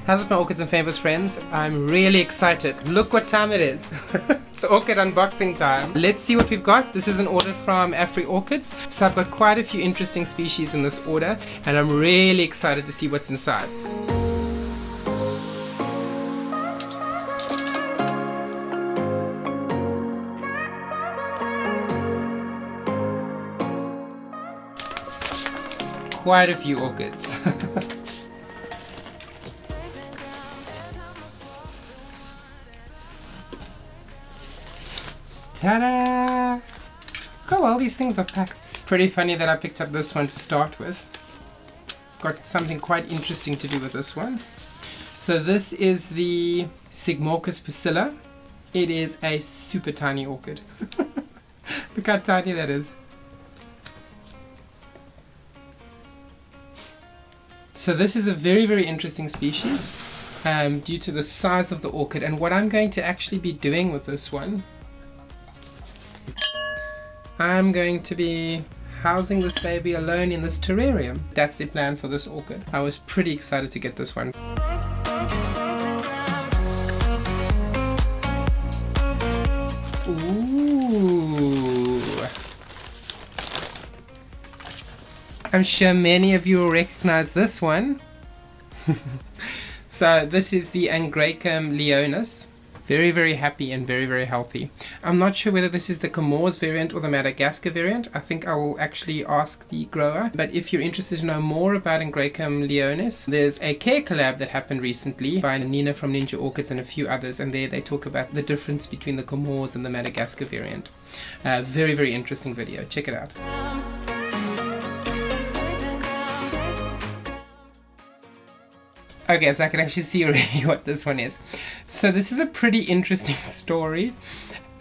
How's it, my Orchids and Fynbos friends? I'm really excited. Look what time it is. It's orchid unboxing time. Let's see what we've got. This is an order from Afri Orchids. So I've got quite a few interesting species in this order, and I'm really excited to see what's inside. Quite a few orchids. Ta-da! Look how well these things are packed. Pretty funny that I picked up this one to start with. Got something quite interesting to do with this one. So this is the Sigmorchus pusilla. It is a super tiny orchid. Look how tiny that is. So this is a very, very interesting species due to the size of the orchid, and what I'm going to actually be doing with this one, I'm going to be housing this baby alone in this terrarium. That's the plan for this orchid. I was pretty excited to get this one. Ooh. I'm sure many of you will recognize this one. So this is the Angraecum leonis. Very, very happy and very, very healthy. I'm not sure whether this is the Comores variant or the Madagascar variant. I think I will actually ask the grower. But if you're interested to know more about Angraecum leonis, there's a care collab that happened recently by Nina from Ninja Orchids and a few others, and there they talk about the difference between the Comores and the Madagascar variant. Very, very interesting video. Check it out. Okay, so I can actually see already what this one is. So this is a pretty interesting story.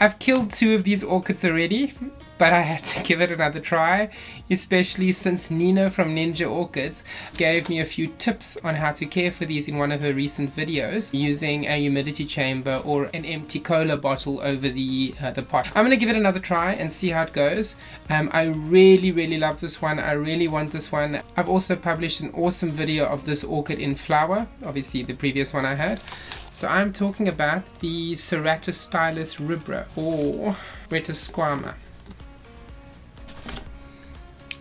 I've killed 2 of these orchids already, but I had to give it another try, especially since Nina from Ninja Orchids gave me a few tips on how to care for these in one of her recent videos using a humidity chamber or an empty cola bottle over the pot. I'm going to give it another try and see how it goes. I really, really love this one. I really want this one. I've also published an awesome video of this orchid in flower, obviously the previous one I had. So I'm talking about the Ceratostylus rubra or Retosquama.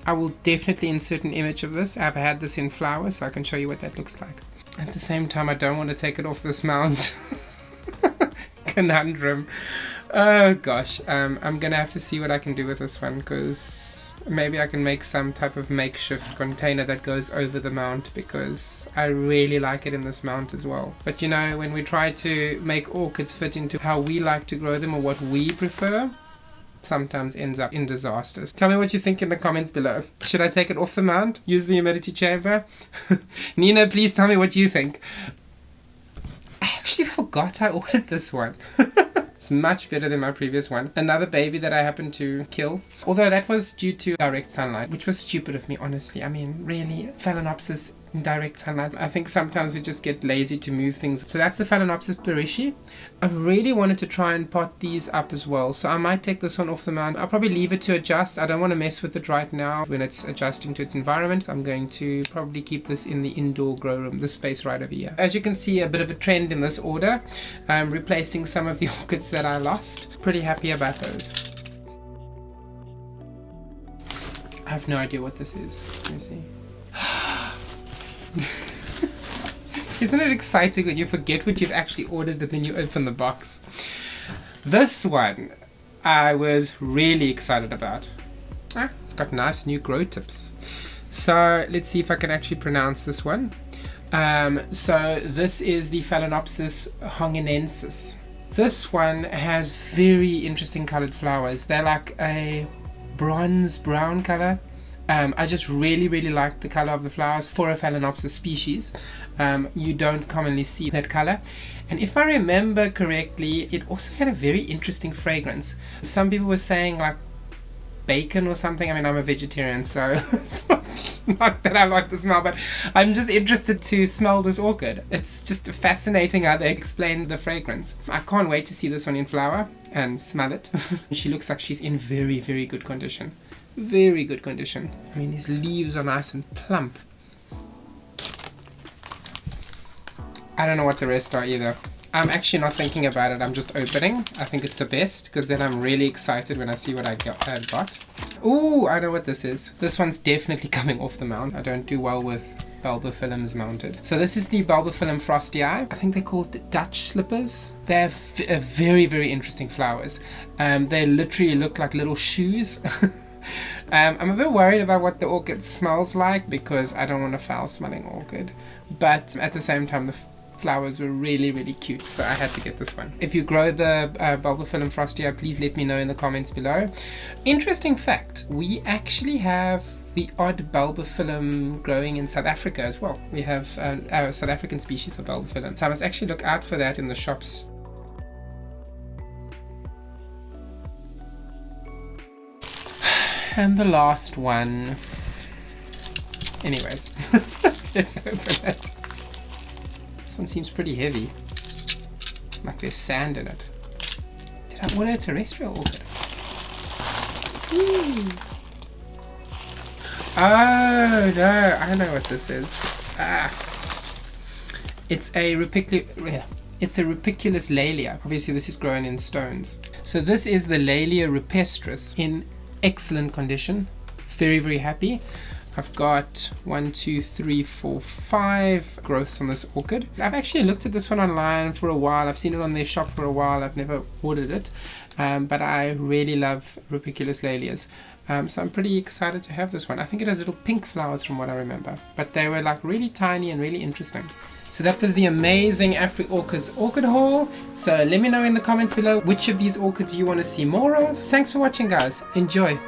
I will definitely insert an image of this. I've had this in flower, so I can show you what that looks like. At the same time, I don't want to take it off this mount. Conundrum. Oh gosh, I'm gonna have to see what I can do with this one, because maybe I can make some type of makeshift container that goes over the mount, because I really like it in this mount as well. But you know, when we try to make orchids fit into how we like to grow them or what we prefer, sometimes ends up in disasters. Tell me what you think in the comments below. Should I take it off the mount? Use the humidity chamber? Nina, please tell me what you think. I actually forgot I ordered this one. It's much better than my previous one. Another baby that I happened to kill. Although that was due to direct sunlight, which was stupid of me, honestly. I mean, really, Phalaenopsis in direct sunlight. I think sometimes we just get lazy to move things. So that's the Phalaenopsis pleurisci. I've really wanted to try and pot these up as well. So I might take this one off the mount. I'll probably leave it to adjust. I don't want to mess with it right now when it's adjusting to its environment. I'm going to probably keep this in the indoor grow room, this space right over here. As you can see, a bit of a trend in this order. I'm replacing some of the orchids that I lost. Pretty happy about those. I have no idea what this is. Let me see. Isn't it exciting when you forget what you've actually ordered and then you open the box? This one I was really excited about. It's got nice new grow tips. So let's see if I can actually pronounce this one. So this is the Phalaenopsis honginensis. This one has very interesting colored flowers. They're like a bronze brown color. I just really, really like the color of the flowers for a Phalaenopsis species. You don't commonly see that color. And if I remember correctly, it also had a very interesting fragrance. Some people were saying like bacon or something. I mean, I'm a vegetarian, so it's not that I like the smell, but I'm just interested to smell this orchid. It's just fascinating how they explain the fragrance. I can't wait to see this one in flower and smell it. She looks like she's in very, very good condition. Very good condition. I mean, these leaves are nice and plump. I don't know what the rest are either. I'm actually not thinking about it, I'm just opening. I think it's the best, because then I'm really excited when I see what I got. Ooh, I know what this is. This one's definitely coming off the mount. I don't do well with bulbophyllums mounted. So this is the bulbophyllum frostii. I think they're called the Dutch slippers. They have very, very interesting flowers. They literally look like little shoes. I'm a bit worried about what the orchid smells like, because I don't want a foul smelling orchid. But at the same time, the flowers were really, really cute, so I had to get this one. If you grow the bulbophyllum frostii, please let me know in the comments below. Interesting fact, we actually have the odd bulbophyllum growing in South Africa as well. We have our South African species of bulbophyllum, so I must actually look out for that in the shops. And the last one. Anyways, let's open it. This one seems pretty heavy. Like there's sand in it. Did I order a terrestrial orchid? Ooh. Oh no, I know what this is. It's a Rupiculus laelia. Obviously this is grown in stones. So this is the Laelia rupestris in excellent condition. Very, very happy. I've got 1, 2, 3, 4, 5 growths on this orchid. I've actually looked at this one online for a while. I've seen it on their shop for a while. I've never ordered it, but I really love Rupiculus laelias. So I'm pretty excited to have this one. I think it has little pink flowers from what I remember, but they were like really tiny and really interesting. So that was the amazing Afri Orchids orchid haul. So let me know in the comments below which of these orchids you want to see more of. Thanks for watching, guys. Enjoy.